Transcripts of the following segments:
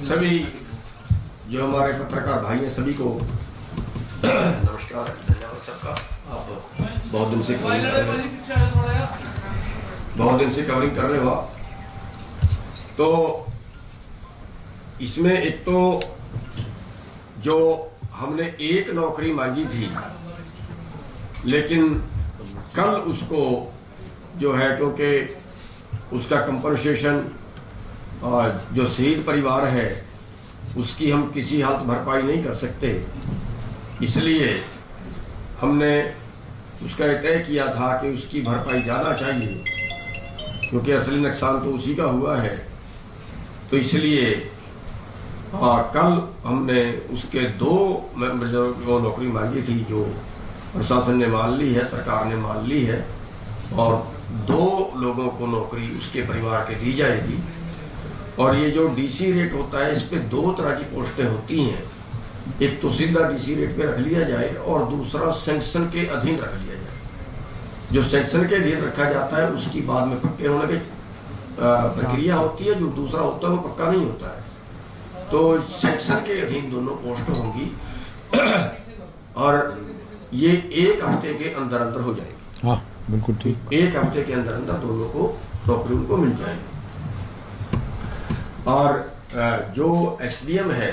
सभी जो हमारे पत्रकार भाई हैं सभी को नमस्कार, धन्यवाद सबका। आप बहुत दिन से कवरिंग कर रहे हो। तो इसमें एक तो जो हमने एक नौकरी मांगी थी, लेकिन कल उसको जो है, क्योंकि उसका कंपनसेशन जो शहीद परिवार है उसकी हम किसी हालत भरपाई नहीं कर सकते, इसलिए हमने उसका तय किया था कि उसकी भरपाई ज़्यादा चाहिए, क्योंकि असली नुकसान तो उसी का हुआ है। तो इसलिए कल हमने उसके 2 मेंबर्स को नौकरी मांगी थी, जो प्रशासन ने मान ली है, सरकार ने मान ली है, और 2 लोगों को नौकरी उसके परिवार के दी जाएगी। और ये जो डीसी रेट होता है, इस पे 2 तरह की पोस्टें होती हैं। एक तो सीधा डीसी रेट पे रख लिया जाए और दूसरा सैंक्शन के अधीन रख लिया जाए। जो सैंक्शन के अधीन रखा जाता है उसकी बाद में पक्के होने की प्रक्रिया होती है, जो दूसरा होता है वो पक्का नहीं होता है। तो सैंक्शन के अधीन दोनों पोस्ट होंगी और ये 1 हफ्ते के अंदर अंदर हो जाएगी। हाँ, बिल्कुल ठीक। 1 हफ्ते के अंदर अंदर दोनों को नौकरी उनको मिल जाएगी। और जो एसडीएम है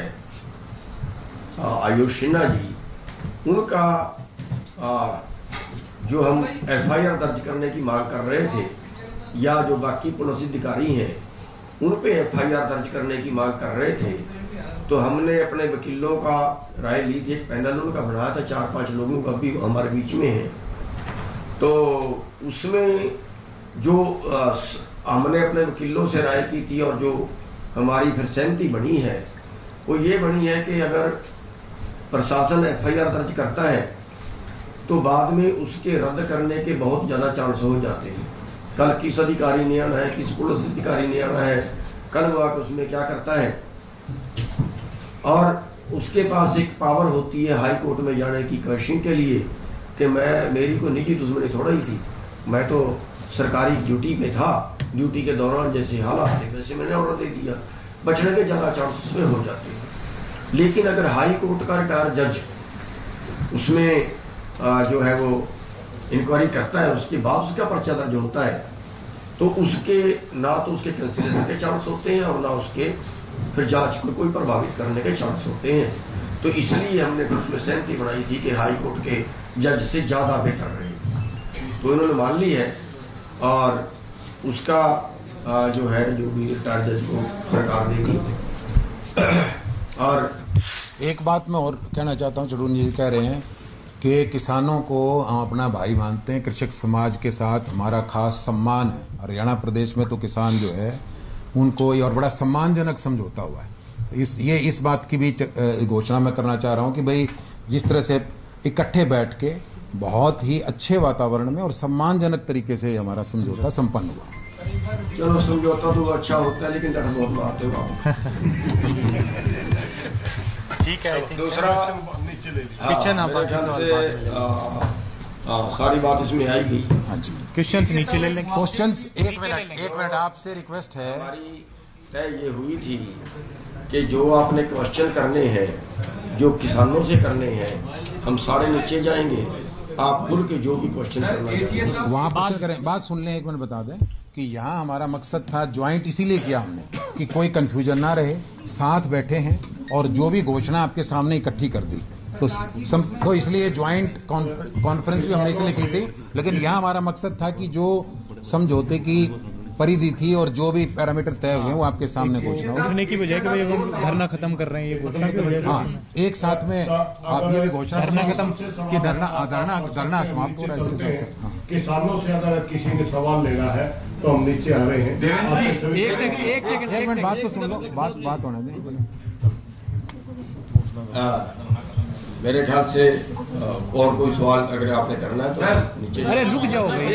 आयुष सिन्हा जी, उनका जो हम एफआईआर दर्ज करने की मांग कर रहे थे, या जो बाकी पुलिस अधिकारी हैं उन पे एफआईआर दर्ज करने की मांग कर रहे थे, तो हमने अपने वकीलों का राय ली थी। एक पैनल उनका बनाया था 4-5 लोगों का, भी हमारे बीच में है। तो उसमें जो हमने अपने वकीलों से राय की थी और जो हमारी फिर सहमति बनी है, वो ये बनी है कि अगर प्रशासन एफआईआर दर्ज करता है तो बाद में उसके रद्द करने के बहुत ज़्यादा चांस हो जाते हैं। कल किस अधिकारी ने आना है, किस पुलिस अधिकारी ने आना है, कल वो आकर उसमें क्या करता है, और उसके पास एक पावर होती है हाई कोर्ट में जाने की क्वेश्चन के लिए कि मेरी कोई निजी दुश्मनी थोड़ा ही थी, मैं तो सरकारी ड्यूटी पे था, ड्यूटी के दौरान जैसे हालात थे वैसे मैंने ऑर्डर दे दिया। बचने के ज़्यादा चांसेस में हो जाते हैं। लेकिन अगर हाई कोर्ट का रिटायर जज उसमें जो है वो इंक्वायरी करता है, उसके बाद उसका पर्चा दर्ज होता है, तो उसके ना तो उसके कैंसिलेशन के चांस होते हैं और ना उसके फिर जांच को कोई प्रभावित करने के चांस होते हैं। तो इसलिए हमने उसमें सहमति बनाई थी कि हाई कोर्ट के जज से ज़्यादा बेहतर रहे। तो इन्होंने मान ली है और उसका जो है जो भी रिटायर जज को सरकार देगी। और एक बात मैं और कहना चाहता हूँ, चढ़ून जी कह रहे हैं कि किसानों को हम अपना भाई मानते हैं, कृषक समाज के साथ हमारा खास सम्मान है। हरियाणा प्रदेश में तो किसान जो है उनको ये और बड़ा सम्मानजनक समझौता हुआ है। तो इस बात की भी घोषणा मैं करना चाह रहा हूँ कि भाई जिस तरह से इकट्ठे बैठ के बहुत ही अच्छे वातावरण में और सम्मानजनक तरीके से हमारा समझौता संपन्न हुआ। चलो समझौता तो अच्छा होता है, लेकिन डर बहुत मारते हो। ठीक है। दूसरा सारी बात इसमें आएगी। हाँ जी, क्वेश्चंस नीचे ले लेंगे। क्वेश्चंस एक मिनट आपसे रिक्वेस्ट है। हमारी तय ये हुई थी कि जो आपने क्वेश्चन करने हैं, जो किसानों से करने हैं, हम सारे नीचे जाएंगे। आप खुल के जो भी क्वेश्चन करना वहाँ क्वेश्चन करें। बात सुन लें, एक मिनट बता दें कि यहाँ हमारा मकसद था ज्वाइंट इसीलिए किया हमने कि कोई कंफ्यूजन ना रहे, साथ बैठे हैं और जो भी घोषणा आपके सामने इकट्ठी कर दी। तो इसलिए ज्वाइंट कॉन्फ्रेंस भी हमने इसलिए की थी, लेकिन यहाँ हमारा मकसद था कि जो समझौते की परिधि थी और जो भी पैरामीटर तय हुए वो आपके सामने घोषणा होने की वजह कि हम धरना खत्म कर रहे हैं, ये घोषणा की वजह से। हाँ, एक साथ में आप ये भी घोषणा धरना खत्म कि धरना समाप्त हो रहा है इसके साथ से। किसानों से अगर किसी ने सवाल लेना है तो हम नीचे आ रहे हैं। एक मिनट बात तो सुन लो, बात होने दें। मेरे ख्याल से और कोई सवाल अगर आपने करना है तो नीचे। अरे रुक जाओ भाई,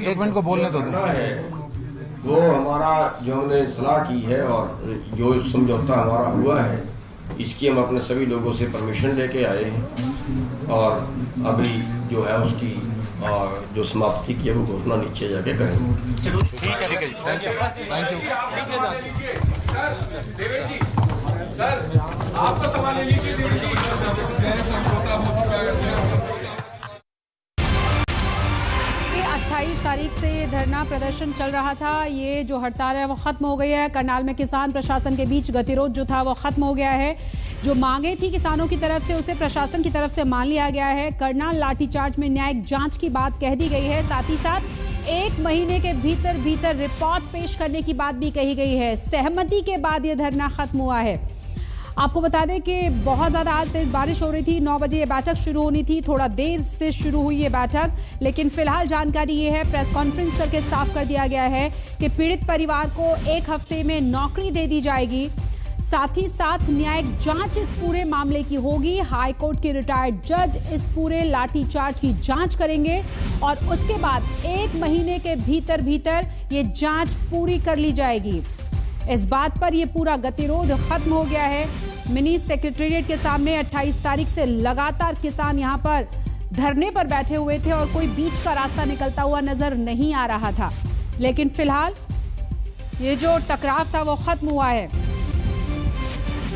एक मिनट को बोलने दो। वो हमारा जो हमने सलाह की है और जो समझौता हमारा हुआ है इसकी हम अपने सभी लोगों से परमिशन लेके आए हैं और अभी जो है उसकी जो समाप्ति की है वो घोषणा नीचे जाके करेंगे। चलो ठीक है जी, थैंक यू। सर आपका सवाल ले लीजिए। देवेंद्र जी समझौता हो चुका है। 28 तारीख से ये धरना प्रदर्शन चल रहा था। ये जो हड़ताल है वो खत्म हो गई है। करनाल में किसान प्रशासन के बीच गतिरोध जो था वो खत्म हो गया है। जो मांगे थी किसानों की तरफ से उसे प्रशासन की तरफ से मान लिया गया है। करनाल लाठीचार्ज में न्यायिक जांच की बात कह दी गई है। साथ ही साथ 1 महीने के भीतर रिपोर्ट पेश करने की बात भी कही गई है। सहमति के बाद ये धरना खत्म हुआ है। आपको बता दें कि बहुत ज़्यादा आज तेज बारिश हो रही थी। 9 बजे ये बैठक शुरू होनी थी, थोड़ा देर से शुरू हुई ये बैठक, लेकिन फिलहाल जानकारी ये है, प्रेस कॉन्फ्रेंस करके साफ कर दिया गया है कि पीड़ित परिवार को 1 हफ्ते में नौकरी दे दी जाएगी। साथ ही साथ न्यायिक जांच इस पूरे मामले की होगी। हाई कोर्ट के रिटायर्ड जज इस पूरे लाठीचार्ज की जांच करेंगे और उसके बाद 1 महीने के भीतर ये जांच पूरी कर ली जाएगी। इस बात पर यह पूरा गतिरोध खत्म हो गया है। मिनी सेक्रेटेरिएट के सामने 28 तारीख से लगातार किसान यहां पर धरने पर बैठे हुए थे और कोई बीच का रास्ता निकलता हुआ नजर नहीं आ रहा था। लेकिन फिलहाल ये जो टकराव था वो खत्म हुआ है।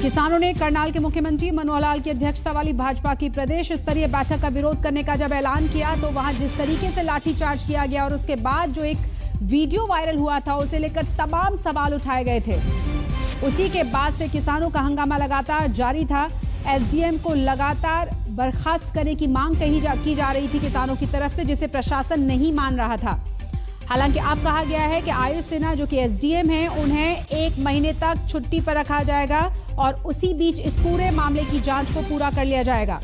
किसानों ने करनाल के मुख्यमंत्री मनोहर लाल की अध्यक्षता वाली भाजपा की प्रदेश स्तरीय बैठक का विरोध करने का जब ऐलान किया तो वहां जिस तरीके से लाठीचार्ज किया गया और उसके बाद जो एक वीडियो वायरल हुआ था उसे लेकर तमाम सवाल उठाए गए थे। उसी के बाद से किसानों का हंगामा लगातार जारी था। एसडीएम को लगातार बर्खास्त करने की मांग की जा रही थी किसानों की तरफ से, जिसे प्रशासन नहीं मान रहा था। हालांकि अब कहा गया है कि आयुष सिन्हा जो कि एसडीएम हैं, उन्हें 1 महीने तक छुट्टी पर रखा जाएगा और उसी बीच इस पूरे मामले की जांच को पूरा कर लिया जाएगा।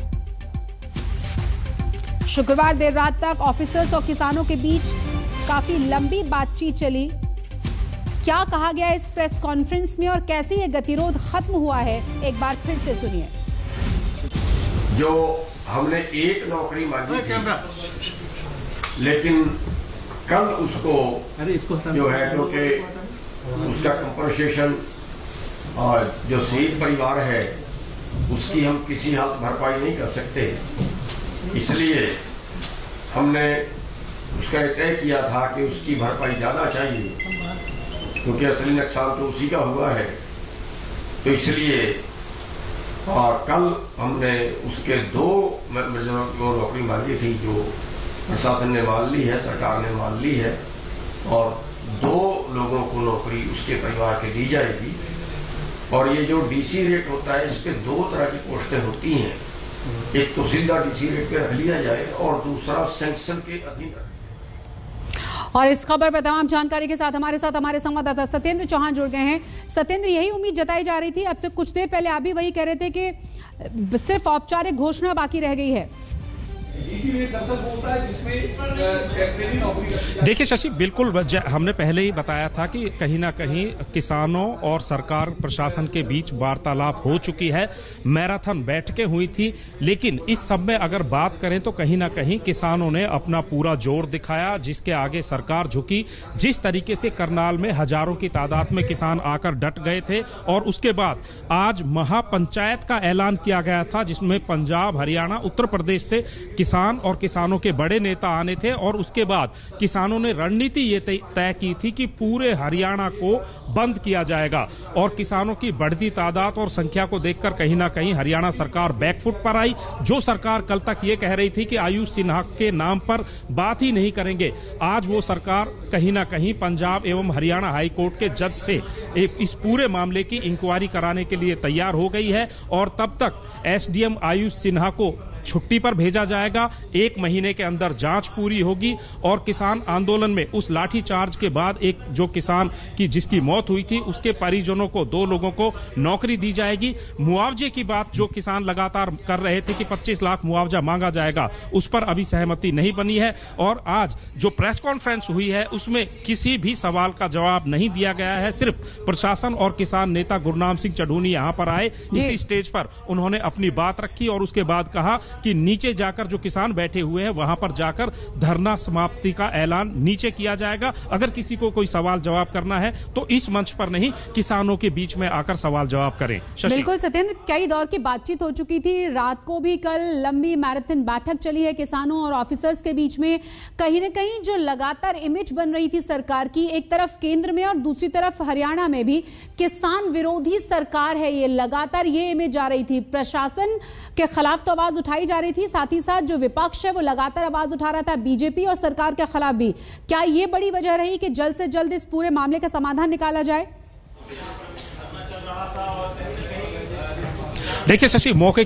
शुक्रवार देर रात तक ऑफिसर्स और किसानों के बीच काफी लंबी बातचीत चली। क्या कहा गया इस प्रेस कॉन्फ्रेंस में और कैसे ये गतिरोध खत्म हुआ है, एक बार फिर से सुनिए। जो हमने 1 नौकरी मांगी थी, लेकिन कल उसको जो है क्योंकि उसका कंपनसेशन और जो शहीद परिवार है उसकी हम किसी हालत भरपाई नहीं कर सकते, इसलिए हमने उसका तय किया था कि उसकी भरपाई ज्यादा चाहिए क्योंकि असली नुकसान तो उसी का हुआ है। तो इसलिए कल हमने उसके 2 नौकरी मांगी थी जो प्रशासन ने मान ली है, सरकार ने मान ली है और 2 लोगों को नौकरी उसके परिवार के दी जाएगी। और ये जो डीसी रेट होता है इस पे 2 तरह की पोस्टें होती हैं, एक तो सीधा डीसी रेट पे रख लिया जाए और दूसरा सैंक्शन के अधीन। और इस खबर पर तमाम जानकारी के साथ हमारे संवाददाता सत्येंद्र चौहान जुड़ गए हैं। सत्येंद्र, यही उम्मीद जताई जा रही थी, अब से कुछ देर पहले आप भी वही कह रहे थे कि सिर्फ औपचारिक घोषणा बाकी रह गई है। देखिए शशि, बिल्कुल हमने पहले ही बताया था कि कहीं ना कहीं किसानों और सरकार प्रशासन के बीच वार्तालाप हो चुकी है, मैराथन बैठकें हुई थी, लेकिन इस सब में अगर बात करें तो कहीं ना कहीं किसानों ने अपना पूरा जोर दिखाया, जिसके आगे सरकार झुकी। जिस तरीके से करनाल में हजारों की तादाद में किसान आकर डट गए थे और उसके बाद आज महापंचायत का ऐलान किया गया था, जिसमें पंजाब, हरियाणा, उत्तर प्रदेश से किसान और किसानों के बड़े नेता आने थे और उसके बाद किसानों ने रणनीति ये तय की थी कि पूरे हरियाणा को बंद किया जाएगा और किसानों की बढ़ती तादाद और संख्या को देखकर कहीं ना कहीं हरियाणा सरकार बैकफुट पर आई। जो सरकार कल तक ये कह रही थी कि आयुष सिन्हा के नाम पर बात ही नहीं करेंगे, आज वो सरकार कहीं ना कहीं पंजाब एवं हरियाणा हाई कोर्ट के जज से इस पूरे मामले की इंक्वायरी कराने के लिए तैयार हो गई है और तब तक एसडीएम आयुष सिन्हा को छुट्टी पर भेजा जाएगा। 1 महीने के अंदर जांच पूरी होगी और किसान आंदोलन में उस लाठी चार्ज के बाद एक जो किसान की जिसकी मौत हुई थी उसके परिजनों को 2 लोगों को नौकरी दी जाएगी। मुआवजे की बात जो किसान लगातार कर रहे थे कि 25 लाख मुआवजा मांगा जाएगा, उस पर अभी सहमति नहीं बनी है और आज जो प्रेस कॉन्फ्रेंस हुई है उसमें किसी भी सवाल का जवाब नहीं दिया गया है। सिर्फ प्रशासन और किसान नेता गुरनाम सिंह चढ़ूनी यहां पर आए, इसी स्टेज पर उन्होंने अपनी बात रखी और उसके बाद कहा कि नीचे जाकर जो किसान बैठे हुए हैं वहां पर जाकर धरना समाप्ति का ऐलान नीचे किया जाएगा। अगर किसी को कोई सवाल जवाब करना है तो इस मंच पर नहीं, किसानों के बीच में आकर सवाल जवाब करें। बिल्कुल सत्येंद्र, कई दौर की बातचीत हो चुकी थी। रात को भी कल लंबी मैराथन बैठक चली है किसानों और ऑफिसर्स के बीच में। कहीं ना कहीं जो लगातार इमेज बन रही थी सरकार की, एक तरफ केंद्र में और दूसरी तरफ हरियाणा में भी किसान विरोधी सरकार है, ये लगातार ये इमेज आ रही थी। प्रशासन के खिलाफ तो आवाज उठाई जा रही थी, साथ ही साथ जो विपक्ष है वो लगातार आवाज उठा रहा था बीजेपी और सरकार के खिलाफ भी। क्या ये बड़ी वजह रही कि जल्द से जल्द इस पूरे मामले का समाधान निकाला जाए? देखिए शशि, मौके की